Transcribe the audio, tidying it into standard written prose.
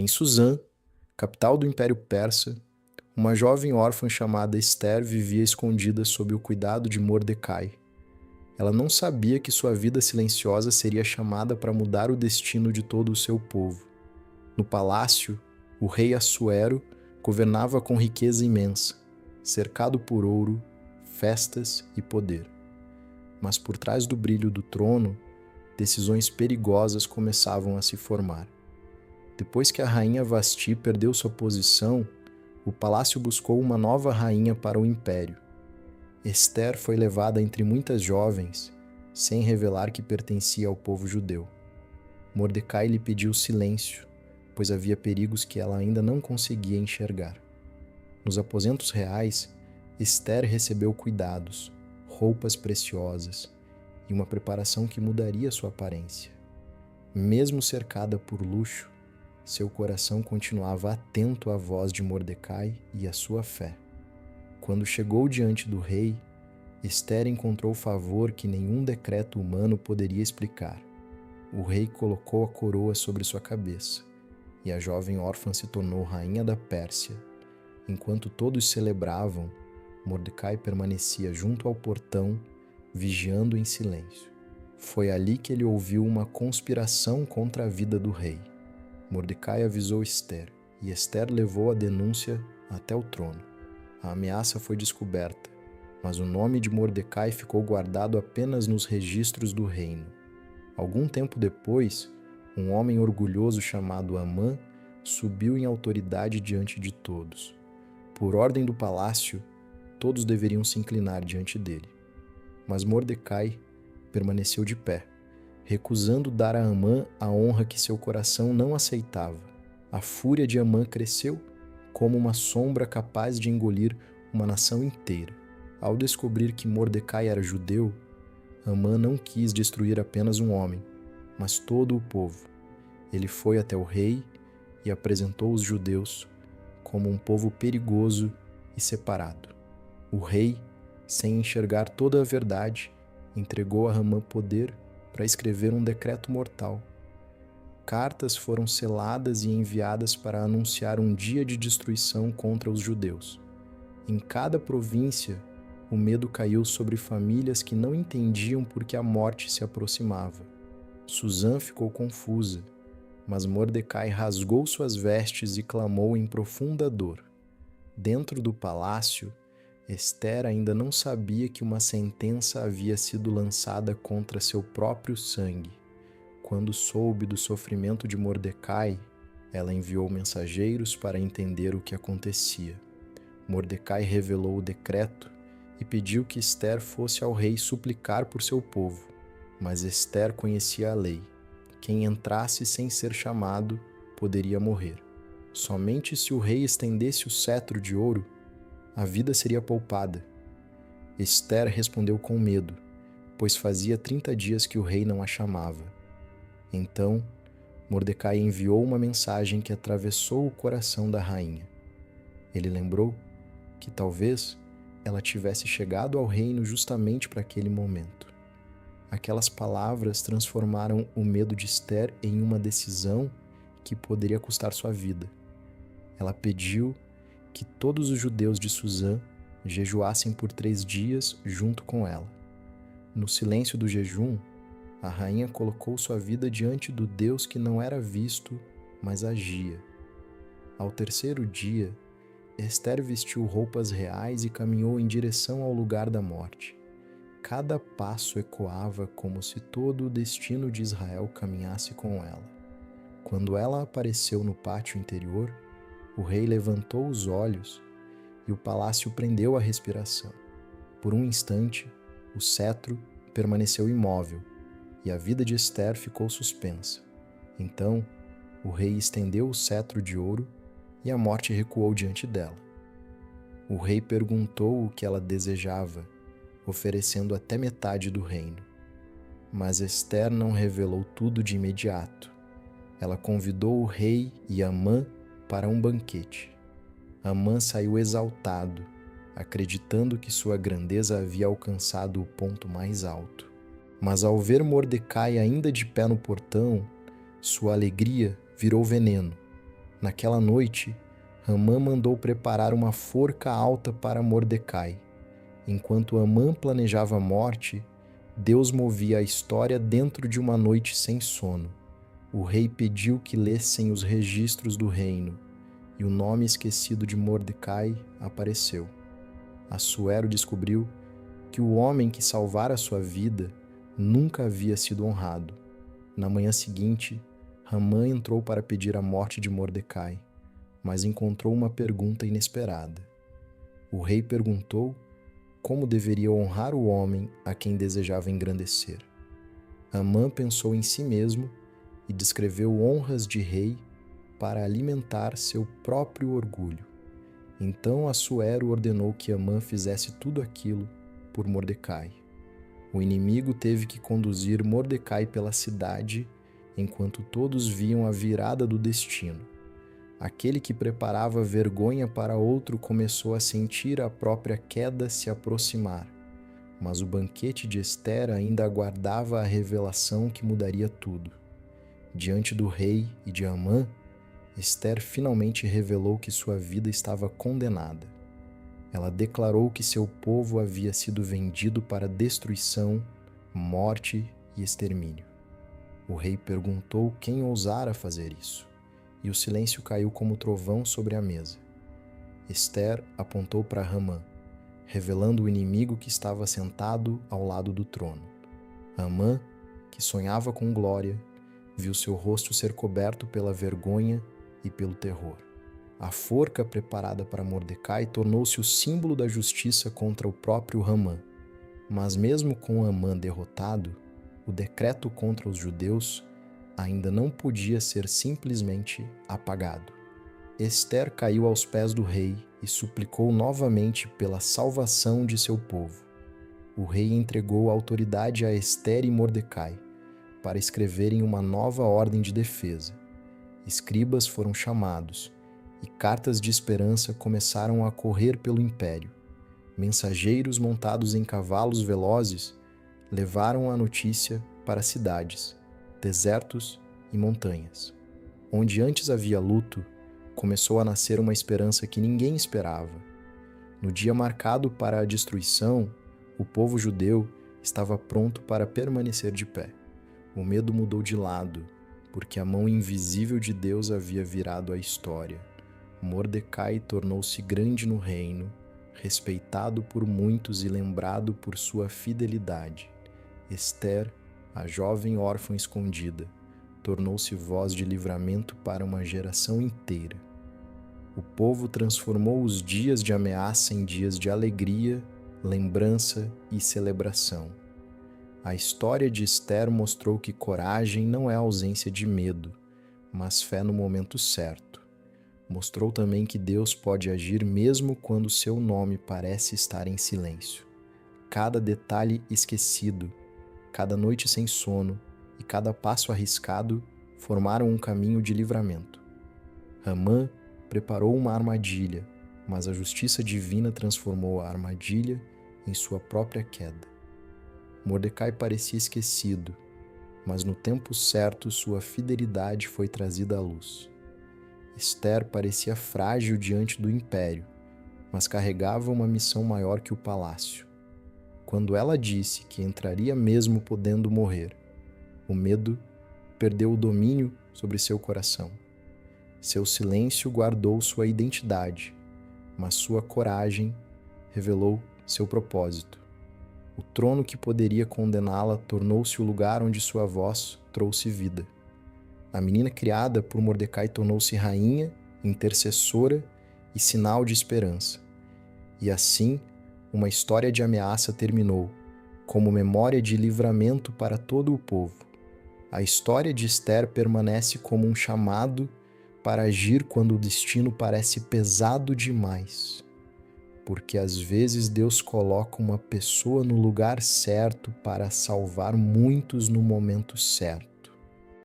Em Suzã, capital do Império Persa, uma jovem órfã chamada Esther vivia escondida sob o cuidado de Mordecai. Ela não sabia que sua vida silenciosa seria chamada para mudar o destino de todo o seu povo. No palácio, o rei Assuero governava com riqueza imensa, cercado por ouro, festas e poder. Mas por trás do brilho do trono, decisões perigosas começavam a se formar. Depois que a rainha Vasti perdeu sua posição, o palácio buscou uma nova rainha para o império. Esther foi levada entre muitas jovens, sem revelar que pertencia ao povo judeu. Mordecai lhe pediu silêncio, pois havia perigos que ela ainda não conseguia enxergar. Nos aposentos reais, Esther recebeu cuidados, roupas preciosas e uma preparação que mudaria sua aparência. Mesmo cercada por luxo, seu coração continuava atento à voz de Mordecai e à sua fé. Quando chegou diante do rei, Esther encontrou favor que nenhum decreto humano poderia explicar. O rei colocou a coroa sobre sua cabeça, e a jovem órfã se tornou rainha da Pérsia. Enquanto todos celebravam, Mordecai permanecia junto ao portão, vigiando em silêncio. Foi ali que ele ouviu uma conspiração contra a vida do rei. Mordecai avisou Esther, e Esther levou a denúncia até o trono. A ameaça foi descoberta, mas o nome de Mordecai ficou guardado apenas nos registros do reino. Algum tempo depois, um homem orgulhoso chamado Amã subiu em autoridade diante de todos. Por ordem do palácio, todos deveriam se inclinar diante dele. Mas Mordecai permaneceu de pé, recusando dar a Amã a honra que seu coração não aceitava. A fúria de Amã cresceu como uma sombra capaz de engolir uma nação inteira. Ao descobrir que Mordecai era judeu, Amã não quis destruir apenas um homem, mas todo o povo. Ele foi até o rei e apresentou os judeus como um povo perigoso e separado. O rei, sem enxergar toda a verdade, entregou a Amã poder para escrever um decreto mortal. Cartas foram seladas e enviadas para anunciar um dia de destruição contra os judeus. Em cada província, o medo caiu sobre famílias que não entendiam por que a morte se aproximava. Suzã ficou confusa, mas Mordecai rasgou suas vestes e clamou em profunda dor. Dentro do palácio, Esther ainda não sabia que uma sentença havia sido lançada contra seu próprio sangue. Quando soube do sofrimento de Mordecai, ela enviou mensageiros para entender o que acontecia. Mordecai revelou o decreto e pediu que Esther fosse ao rei suplicar por seu povo. Mas Esther conhecia a lei. Quem entrasse sem ser chamado poderia morrer. Somente se o rei estendesse o cetro de ouro, a vida seria poupada. Esther respondeu com medo, pois fazia 30 dias que o rei não a chamava. Então, Mordecai enviou uma mensagem que atravessou o coração da rainha. Ele lembrou que talvez ela tivesse chegado ao reino justamente para aquele momento. Aquelas palavras transformaram o medo de Esther em uma decisão que poderia custar sua vida. Ela pediu que todos os judeus de Suzã jejuassem por 3 dias junto com ela. No silêncio do jejum, a rainha colocou sua vida diante do Deus que não era visto, mas agia. Ao 3º dia, Esther vestiu roupas reais e caminhou em direção ao lugar da morte. Cada passo ecoava como se todo o destino de Israel caminhasse com ela. Quando ela apareceu no pátio interior, o rei levantou os olhos e o palácio prendeu a respiração. Por um instante, o cetro permaneceu imóvel e a vida de Esther ficou suspensa. Então, o rei estendeu o cetro de ouro e a morte recuou diante dela. O rei perguntou o que ela desejava, oferecendo até metade do reino. Mas Esther não revelou tudo de imediato. Ela convidou o rei e Amã para um banquete. Amã saiu exaltado, acreditando que sua grandeza havia alcançado o ponto mais alto. Mas ao ver Mordecai ainda de pé no portão, sua alegria virou veneno. Naquela noite, Hamã mandou preparar uma forca alta para Mordecai. Enquanto Amã planejava a morte, Deus movia a história dentro de uma noite sem sono. O rei pediu que lessem os registros do reino, e o nome esquecido de Mordecai apareceu. Assuero descobriu que o homem que salvara sua vida nunca havia sido honrado. Na manhã seguinte, Hamã entrou para pedir a morte de Mordecai, mas encontrou uma pergunta inesperada. O rei perguntou como deveria honrar o homem a quem desejava engrandecer. Hamã pensou em si mesmo e descreveu honras de rei para alimentar seu próprio orgulho. Então Assuero ordenou que Hamã fizesse tudo aquilo por Mordecai. O inimigo teve que conduzir Mordecai pela cidade enquanto todos viam a virada do destino. Aquele que preparava vergonha para outro começou a sentir a própria queda se aproximar, mas o banquete de Ester ainda aguardava a revelação que mudaria tudo. Diante do rei e de Amã, Ester finalmente revelou que sua vida estava condenada. Ela declarou que seu povo havia sido vendido para destruição, morte e extermínio. O rei perguntou quem ousara fazer isso, e o silêncio caiu como trovão sobre a mesa. Ester apontou para Hamã, revelando o inimigo que estava sentado ao lado do trono. Hamã, que sonhava com glória, viu seu rosto ser coberto pela vergonha e pelo terror. A forca preparada para Mordecai tornou-se o símbolo da justiça contra o próprio Hamã. Mas mesmo com Hamã derrotado, o decreto contra os judeus ainda não podia ser simplesmente apagado. Ester caiu aos pés do rei e suplicou novamente pela salvação de seu povo. O rei entregou a autoridade a Ester e Mordecai para escreverem uma nova ordem de defesa. Escribas foram chamados e cartas de esperança começaram a correr pelo império. Mensageiros montados em cavalos velozes levaram a notícia para cidades, desertos e montanhas. Onde antes havia luto, começou a nascer uma esperança que ninguém esperava. No dia marcado para a destruição, o povo judeu estava pronto para permanecer de pé. O medo mudou de lado, porque a mão invisível de Deus havia virado a história. Mordecai tornou-se grande no reino, respeitado por muitos e lembrado por sua fidelidade. Ester, a jovem órfã escondida, tornou-se voz de livramento para uma geração inteira. O povo transformou os dias de ameaça em dias de alegria, lembrança e celebração. A história de Ester mostrou que coragem não é ausência de medo, mas fé no momento certo. Mostrou também que Deus pode agir mesmo quando seu nome parece estar em silêncio. Cada detalhe esquecido, cada noite sem sono e cada passo arriscado formaram um caminho de livramento. Hamã preparou uma armadilha, mas a justiça divina transformou a armadilha em sua própria queda. Mordecai parecia esquecido, mas no tempo certo sua fidelidade foi trazida à luz. Ester parecia frágil diante do império, mas carregava uma missão maior que o palácio. Quando ela disse que entraria mesmo podendo morrer, o medo perdeu o domínio sobre seu coração. Seu silêncio guardou sua identidade, mas sua coragem revelou seu propósito. O trono que poderia condená-la tornou-se o lugar onde sua voz trouxe vida. A menina criada por Mordecai tornou-se rainha, intercessora e sinal de esperança. E assim, uma história de ameaça terminou, como memória de livramento para todo o povo. A história de Ester permanece como um chamado para agir quando o destino parece pesado demais. Porque às vezes Deus coloca uma pessoa no lugar certo para salvar muitos no momento certo.